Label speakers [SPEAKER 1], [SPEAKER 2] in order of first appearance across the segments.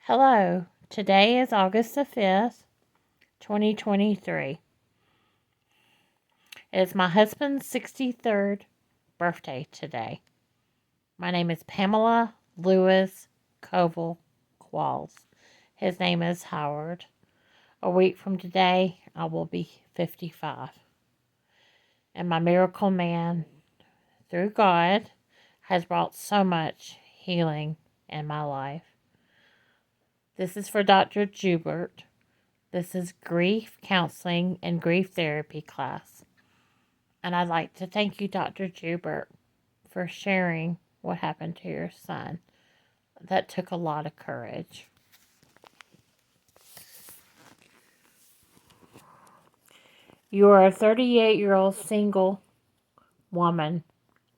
[SPEAKER 1] Hello, today is August the 5th, 2023. It is my husband's 63rd birthday today. My name is Pamela Lewis Koval Qualls. His name is Howard. A week from today, I will be 55. And my miracle man, through God, has brought so much healing in my life. This is for Dr. Jubert. This is grief counseling and grief therapy class. And I'd like to thank you, Dr. Jubert, for sharing what happened to your son. That took a lot of courage. You are a 38-year-old single woman.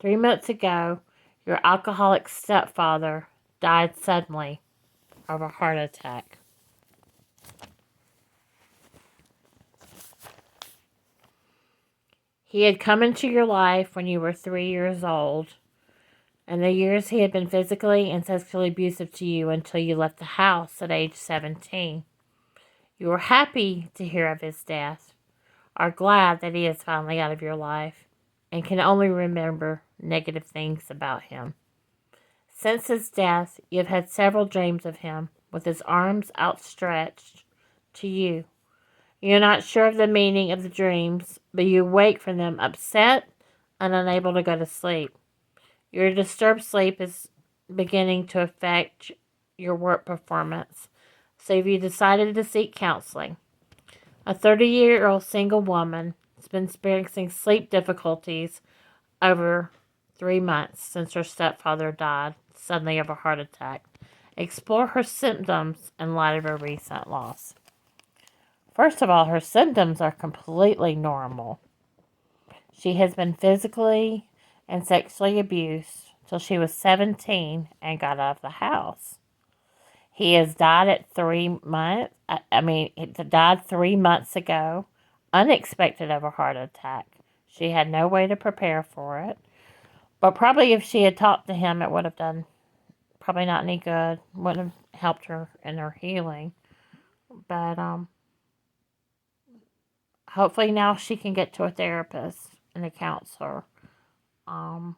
[SPEAKER 1] 3 months ago, your alcoholic stepfather died suddenly of a heart attack. He had come into your life when you were 3 years old. And the years he had been physically and sexually abusive to you until you left the house at age 17. You were happy to hear of his death, are glad that he is finally out of your life, and can only remember negative things about him. Since his death, you have had several dreams of him with his arms outstretched to you. You're not sure of the meaning of the dreams, but you wake from them upset and unable to go to sleep. Your disturbed sleep is beginning to affect your work performance, so you decided to seek counseling. A 30-year-old single woman has been experiencing sleep difficulties over 3 months since her stepfather died suddenly of a heart attack. Explore her symptoms in light of her recent loss. First of all, her symptoms are completely normal. She has been physically and sexually abused till she was 17 and got out of the house. He has died at 3 months. He died 3 months ago, unexpected of a heart attack. She had no way to prepare for it. But probably if she had talked to him, it would have done probably not any good. Wouldn't have helped her in her healing. But hopefully now she can get to a therapist and a counselor. And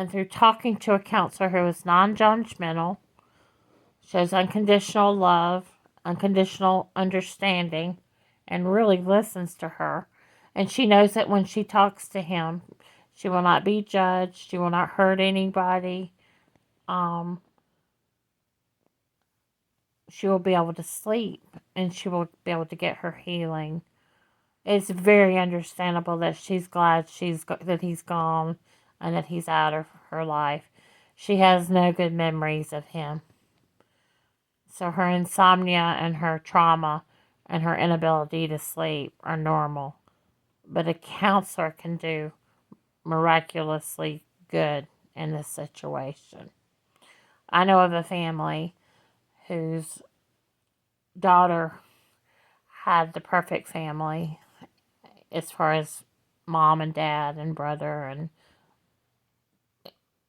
[SPEAKER 1] through talking to a counselor who is non-judgmental, shows unconditional love, unconditional understanding, and really listens to her. And she knows that when she talks to him, she will not be judged. She will not hurt anybody. She will be able to sleep, and she will be able to get her healing. It's very understandable that she's glad that he's gone and that he's out of her life. She has no good memories of him. So her insomnia and her trauma and her inability to sleep are normal. But a counselor can do miraculously good in this situation. I know of a family whose daughter had the perfect family as far as mom and dad and brother and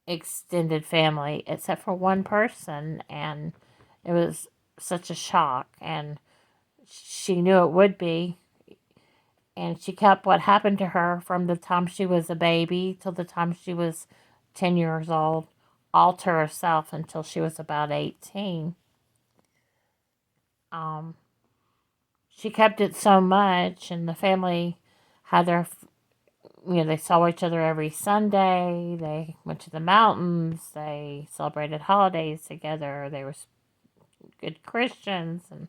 [SPEAKER 1] extended family, except for one person, and it was such a shock, and she knew it would be, and she kept what happened to her from the time she was a baby till the time she was 10 years old, all to herself until she was about 18. She kept it so much, and the family had they saw each other every Sunday. They went to the mountains. They celebrated holidays together. They were good Christians, and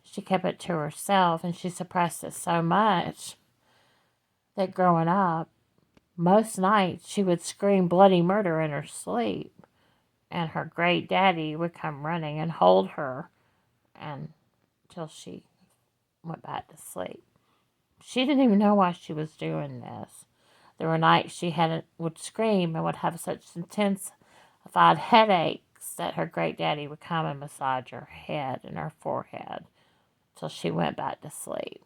[SPEAKER 1] she kept it to herself, and she suppressed it so much that growing up, most nights she would scream bloody murder in her sleep, and her great daddy would come running and hold her until she went back to sleep. She didn't even know why she was doing this. There were nights she would scream and would have such intensified headaches that her great daddy would come and massage her head and her forehead till she went back to sleep.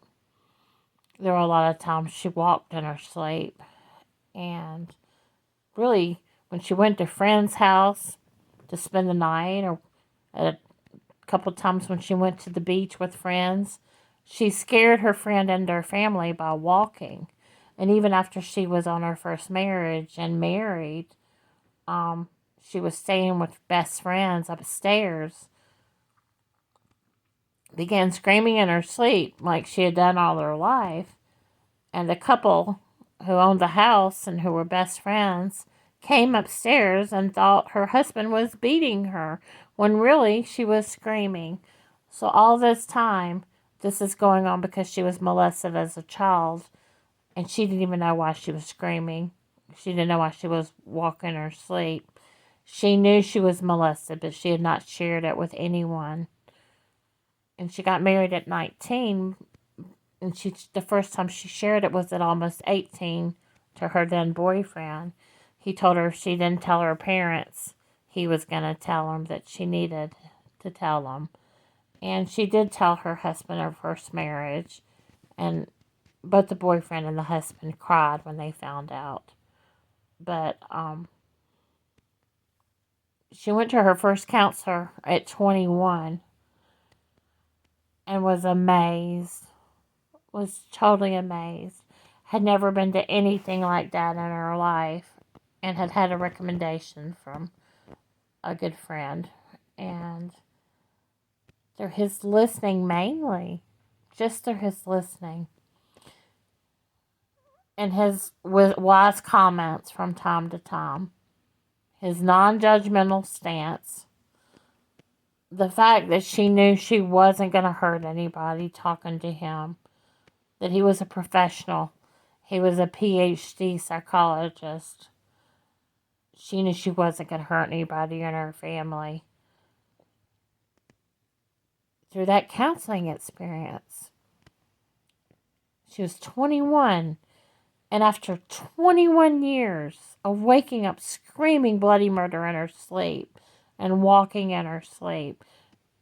[SPEAKER 1] There were a lot of times she walked in her sleep, and really, when she went to a friend's house to spend the night or at couple times when she went to the beach with friends, she scared her friend and her family by walking. And even after she was on her first marriage and married, she was staying with best friends upstairs, began screaming in her sleep like she had done all her life. And the couple who owned the house and who were best friends came upstairs and thought her husband was beating her when really she was screaming. So all this time, this is going on because she was molested as a child, and she didn't even know why she was screaming. She didn't know why she was walking in her sleep. She knew she was molested, but she had not shared it with anyone. And she got married at 19, and the first time she shared it was at almost 18 to her then boyfriend. He told her if she didn't tell her parents, he was going to tell them that she needed to tell them. And she did tell her husband her first marriage, and both the boyfriend and the husband cried when they found out. But she went to her first counselor at 21 and was amazed, was totally amazed. Had never been to anything like that in her life, and had had a recommendation from a good friend. And through his listening mainly, just through his listening, and his wise comments from time to time, his non-judgmental stance, the fact that she knew she wasn't going to hurt anybody talking to him, that he was a professional, he was a PhD psychologist. She knew she wasn't going to hurt anybody in her family. Through that counseling experience, she was 21, and after 21 years of waking up screaming bloody murder in her sleep and walking in her sleep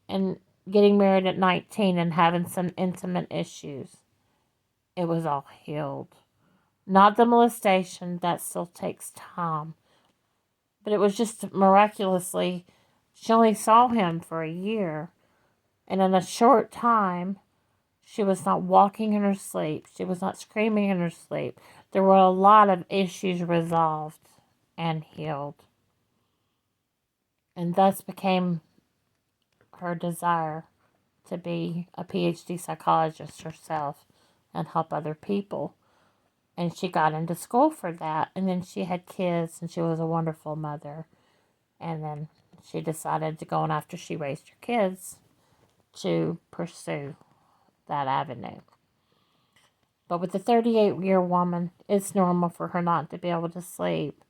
[SPEAKER 1] and getting married at 19 and having some intimate issues, it was all healed. Not the molestation, that still takes time. But it was just miraculously, she only saw him for a year. And in a short time, she was not walking in her sleep. She was not screaming in her sleep. There were a lot of issues resolved and healed. And thus became her desire to be a PhD psychologist herself and help other people. And she got into school for that. And then she had kids, and she was a wonderful mother. And then she decided to go on after she raised her kids to pursue that avenue. But with a 38-year woman, it's normal for her not to be able to sleep.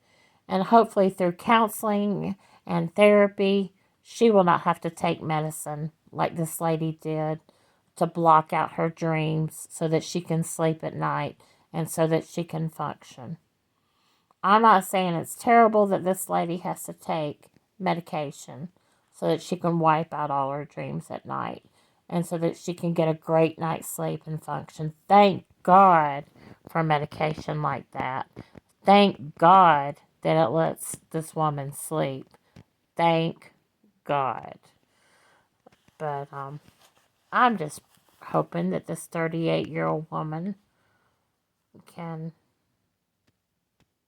[SPEAKER 1] And hopefully through counseling and therapy, she will not have to take medicine like this lady did to block out her dreams so that she can sleep at night and so that she can function. I'm not saying it's terrible that this lady has to take medication so that she can wipe out all her dreams at night and so that she can get a great night's sleep and function. Thank God for medication like that. Thank God that it lets this woman sleep. Thank God. But I'm just hoping that this 38-year-old woman can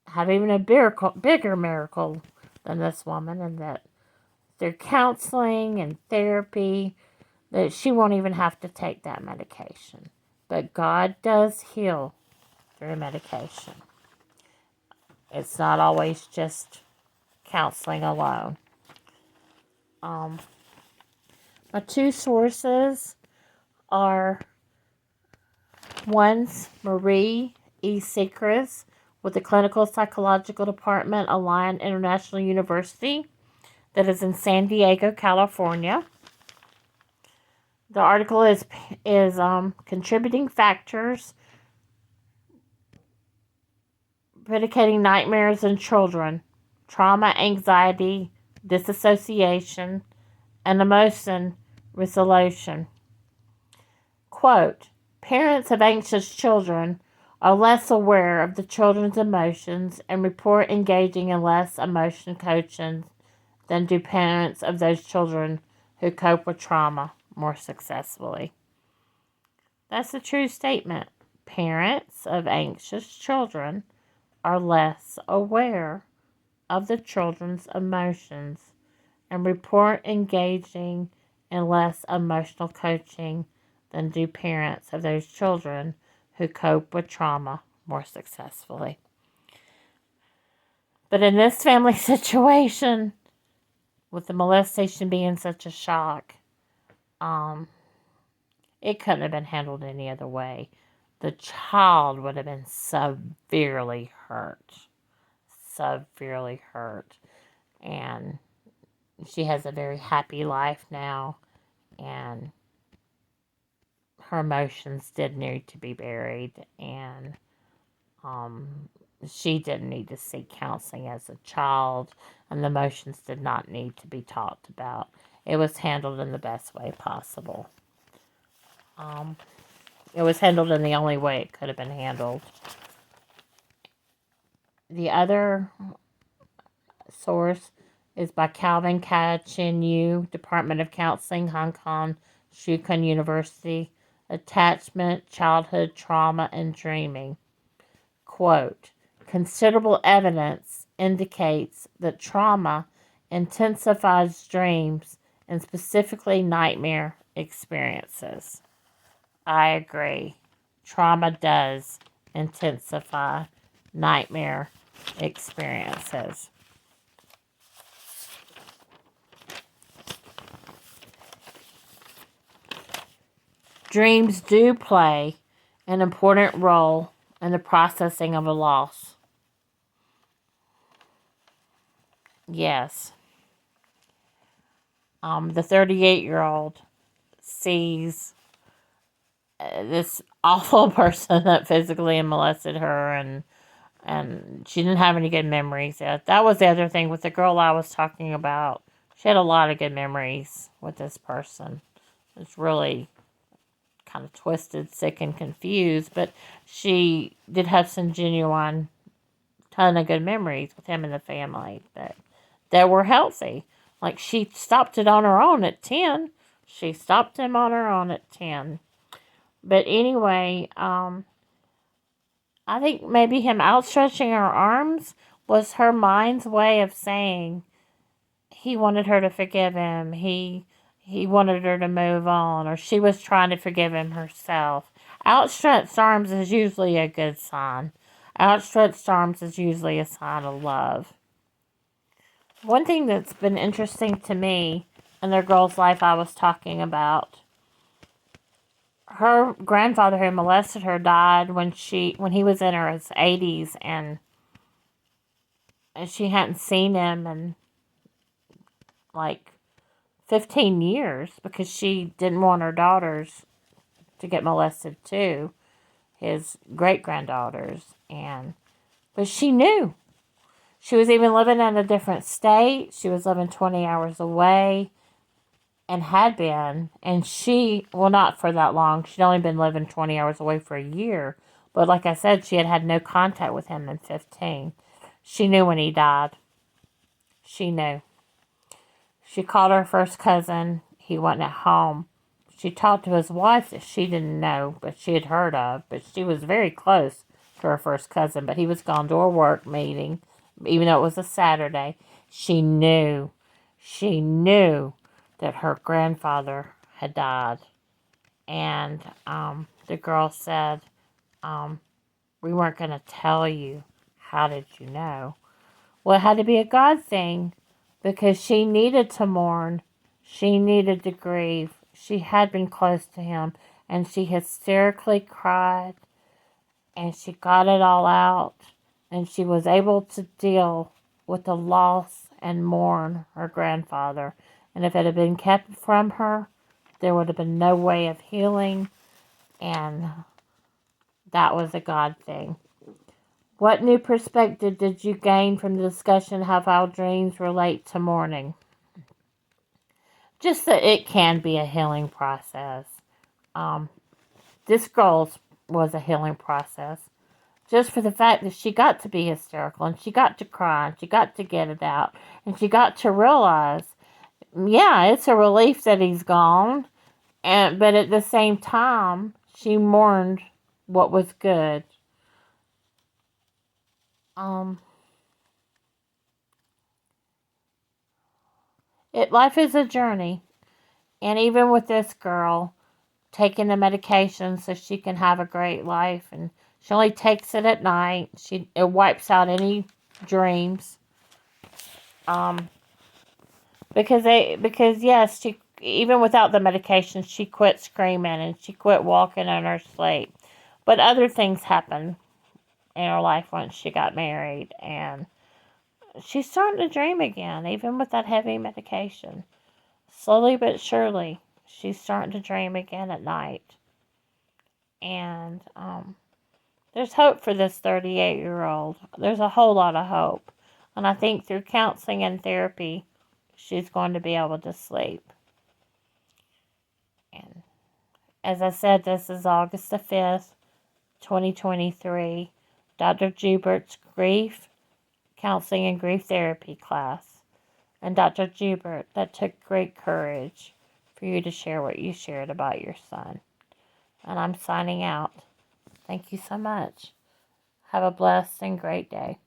[SPEAKER 1] have even a bigger miracle than this woman, and that through counseling and therapy, that she won't even have to take that medication. But God does heal through medication. It's not always just counseling alone. My two sources are one's Marie E. Secres with the Clinical Psychological Department, Alliant International University, that is in San Diego, California. The article is contributing factors predicating nightmares in children, trauma, anxiety, disassociation, and emotion resolution. Quote, parents of anxious children are less aware of the children's emotions and report engaging in less emotion coaching than do parents of those children who cope with trauma more successfully. That's a true statement. Parents of anxious children are less aware of the children's emotions and report engaging in less emotional coaching than do parents of those children who cope with trauma more successfully. But in this family situation, with the molestation being such a shock, it couldn't have been handled any other way. The child would have been severely hurt. Severely hurt. And she has a very happy life now. And her emotions did need to be buried. And she didn't need to seek counseling as a child. And the emotions did not need to be talked about. It was handled in the best way possible. It was handled in the only way it could have been handled. The other source is by Calvin Ka-Chin Yu, Department of Counseling, Hong Kong, Shu Kun University, Attachment, Childhood Trauma, and Dreaming. Quote, considerable evidence indicates that trauma intensifies dreams and specifically nightmare experiences. I agree. Trauma does intensify nightmare experiences. Dreams do play an important role in the processing of a loss. Yes. The 38-year-old sees this awful person that physically molested her, and she didn't have any good memories. That was the other thing with the girl I was talking about. She had a lot of good memories with this person. It's really kind of twisted, sick, and confused, but she did have some genuine ton of good memories with him and the family that were healthy. Like, she stopped it on her own at 10. She stopped him on her own at 10. But anyway, I think maybe him outstretching her arms was her mind's way of saying he wanted her to forgive him. He wanted her to move on, or she was trying to forgive him herself. Outstretched arms is usually a good sign. Outstretched arms is usually a sign of love. One thing that's been interesting to me in the girl's life I was talking about, her grandfather who molested her died when he was in her 80s, and she hadn't seen him in like 15 years because she didn't want her daughters to get molested too, his great-granddaughters. But she knew. She was even living in a different state. She was living 20 hours away and had been. And not for that long. She'd only been living 20 hours away for a year. But like I said, she had had no contact with him in 15. She knew when he died. She knew. She called her first cousin. He wasn't at home. She talked to his wife that she didn't know, but she had heard of. But she was very close to her first cousin. But he was gone to a work meeting, even though it was a Saturday. She knew that her grandfather had died. And the girl said, we weren't going to tell you. How did you know? Well, it had to be a God thing because she needed to mourn. She needed to grieve. She had been close to him, and she hysterically cried, and she got it all out, and she was able to deal with the loss and mourn her grandfather. And if it had been kept from her, there would have been no way of healing, and that was a God thing. What new perspective did you gain from the discussion of how dreams relate to mourning? Just that it can be a healing process. This girl's was a healing process. Just for the fact that she got to be hysterical, and she got to cry, and she got to get it out, and she got to realize yeah, it's a relief that he's gone. But at the same time, she mourned what was good. Um, Life is a journey, and even with this girl taking the medication so she can have a great life, and she only takes it at night. It wipes out any dreams. Um, because yes, she, even without the medication, she quit screaming and she quit walking in her sleep. But other things happened in her life once she got married, and she's starting to dream again, even with that heavy medication. Slowly but surely, she's starting to dream again at night. And there's hope for this 38-year-old. There's a whole lot of hope. And I think through counseling and therapy, she's going to be able to sleep. And as I said, this is August the 5th, 2023. Dr. Jubert's grief, counseling, and grief therapy class. And Dr. Jubert, that took great courage for you to share what you shared about your son. And I'm signing out. Thank you so much. Have a blessed and great day.